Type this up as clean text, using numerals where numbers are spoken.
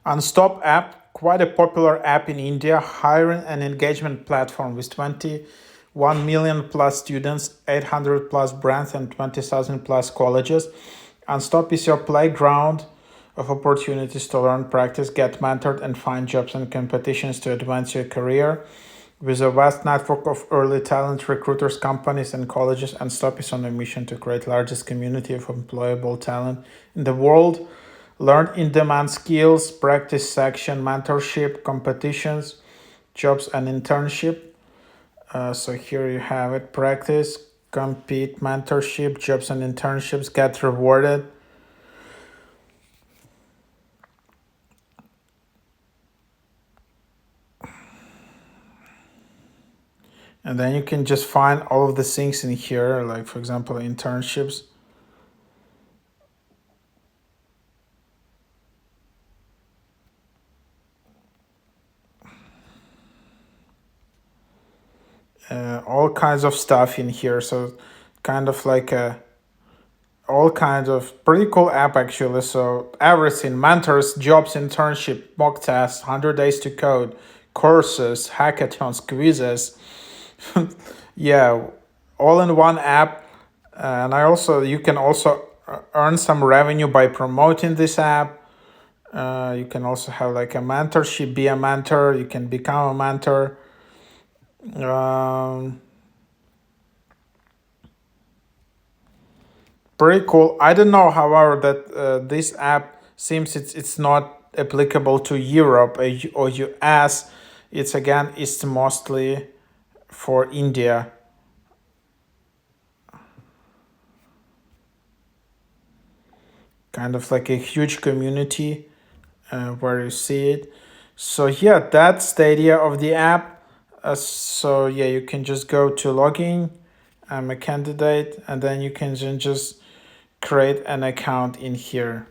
UNSTOP app, quite a popular app in India, hiring and engagement platform with 21 million plus students, 800 plus brands, and 20,000 plus colleges. UNSTOP is your playground of opportunities to learn, practice, get mentored, and find jobs and competitions to advance your career. With a vast network of early talent recruiters, companies, and colleges, UNSTOP is on a mission to create largest community of employable talent in the world. Learn in-demand skills, practice section, mentorship, competitions, jobs, and internship. So here you have it: practice, compete, mentorship, jobs, and internships. Get rewarded. And then you can just find all of the things in here, like for example, internships. All kinds of stuff in here. So kind of like all kinds of pretty cool app actually. So everything: mentors, jobs, internship, mock tests, 100 days to code, courses, hackathons, quizzes. Yeah, all in one app. And you can also earn some revenue by promoting this app. You can also have like a mentorship, be a mentor. You can become a mentor. Um, Pretty cool. I don't know, however, that this app seems it's not applicable to Europe or US. It's mostly for India. Kind of like a huge community where you see it. So yeah, that's the idea of the app. So yeah, you can just go to login. I'm a candidate, and then you can just create an account in here.